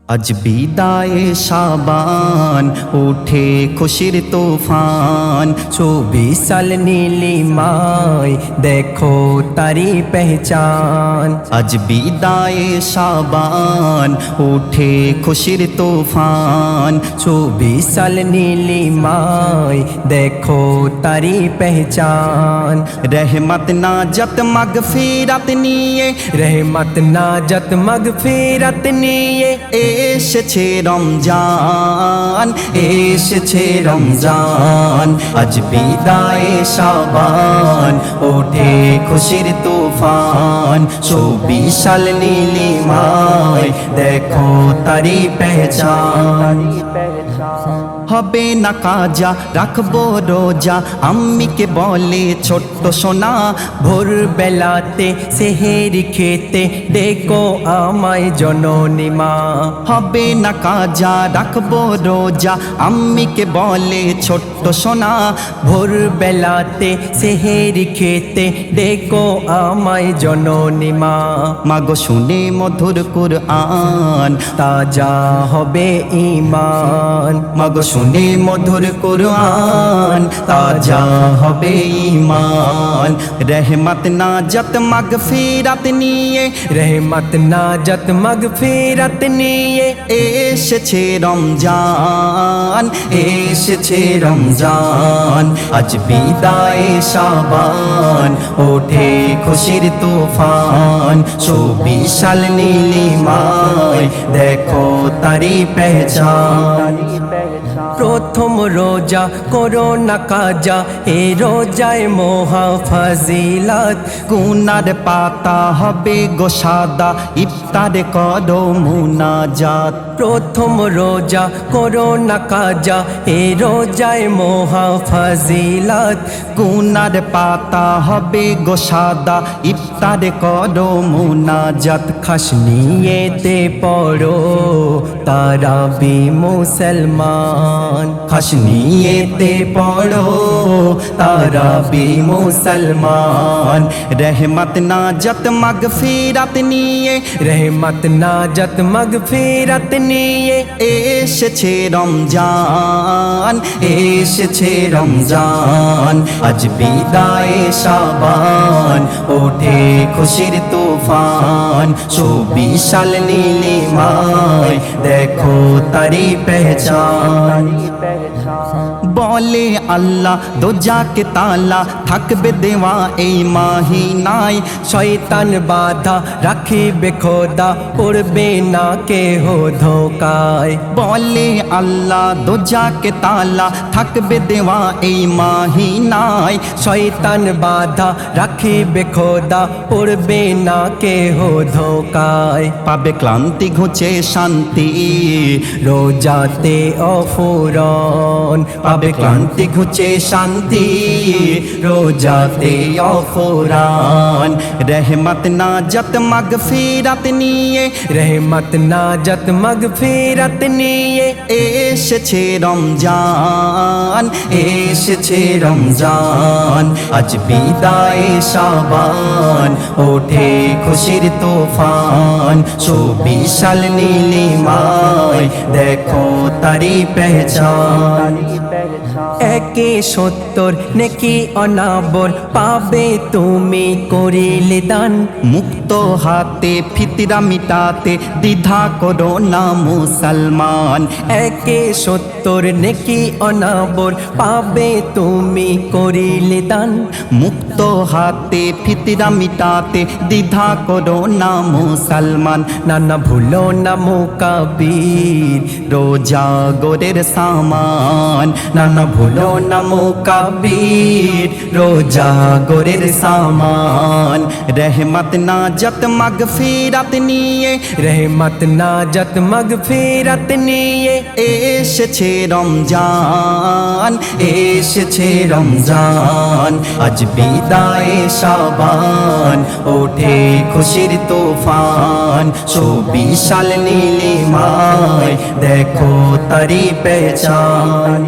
আজ বিদায়ে শাবান উঠে খুশির তুফান। 24 সাল নীলিমায় দেখো তারি পেহচান। আজ বিদায়ে শাবান উঠে খুশির তুফান। 24 সাল নীলিমায় দেখো তারি পেহচান। रहमत नाजत मगफिरत নিয়ে रहमत नाजत मगफिरत নিয়ে এসেছে রমজান, এসেছে রমজান। আজ বিদায়ে শাবান ওঠে খুশির তুফান। 24 সাল নীলিমায় দেখো তারি পেহচান। হবে না কাজা রাখবো রোজা, আম্মিকে বলে ছোট্ট সোনা। ভোরবেলাতে সেহেরি খেতে দেখো আমায় জননী মা। হবে না কাজা রাখবো রোজা, আম্মিকে বলে ছোট্ট সোনা। ভোরবেলাতে সেহেরি খেতে দেখো আমায় জননী মা। মাগো শুনে মধুর কুরআন, তাজা হবে ঈমান। মাগো শুনে মধুর কুরআন, তাজা হবে ঈমান। रहमत नाजत मगफिरत নিয়ে रहमत नाजत मगफिरत নিয়ে এসেছে রমজান, এসেছে রমজান। আজ বিদায়ে শাবান ওঠে খুশির তুফান। 24 সাল নীলিমায় দেখো তারি পেহচান। প্রথম রোজা করো না কাজা, এ রোজায় মহা ফাজিলাত। গুনার পাতা হবে গো সাদা, ইফতারে করো মুনাজাত। প্রথম রোজা করো না কাজা, এ রোজায় মহা ফাজিলাত। গুনার পাতা হবে গো সাদা, ইফতারে করো মুনাজাত। খাস নিয়েতে পড়ো তারাবি মুসলমান। খাস নিয়েতে পড়ো তারাবি মুসলমান। रहमत नाजत मगफिरत নিয়ে रहमत नाजत मगफिरत নিয়ে এসেছে রমজান, এসেছে রমজান। আজ বিদায়ে শাবান ওঠে খুশির তুফান। 24 সাল নীলিমায় দেখো তারি পেহচান। বলে আল্লাহ দোজাকে তালা থাকবে দেওয়া এই মাহিনায়। শয়তান বাধা রাখিবে খোদা, পড়বে না কেহ ধোকায়। বলে আল্লাহ দোজাকে তালা থাকবে দেওয়া এই মাহিনায়। শয়তান বাধা রাখিবে খোদা, পড়বে না কেহ ধোকায়। পাবে ক্লান্তি ঘুচে শান্তি রোজাতে অফুরন। পাবে ক্লান্তি ঘুচে শান্তি রোজাতে অফুরান। रहमत नाजत मगफिरत নিয়ে रहमत नाजत मगफिरत নিয়ে এসেছে রমজান, এসেছে রমজান। আজ বিদায়ে শাবান ওঠে খুশির তুফান। 24 সাল নীলিমায় দেখো তারি পেহচান। 71 নেকি অনাবর পাবে তুমি করিলে দান। মুক্ত হাতে ফিতরা মিটাতে দ্বিধা করো না মুসলমান। 71 নেকি অনাবর পাবে তুমি করিলে দান। মুক্ত হাতে ফিতরা মিটাতে দ্বিধা করো না মুসলমান। নানা ভুলো না মুকাবির রোজা গোরের সামান। নানা ভুলো না মুকাবির রোজা গোরের সামান। रहमत नाजत मगफिरत নিয়ে रहमत नाजत मगफिरत নিয়ে এসেছে রমজান, এসেছে রমজান। আজ বিদায়ে শাবান ওঠে খুশির তুফান। 24 সাল নীলিমায় দেখো তারি পেহচান।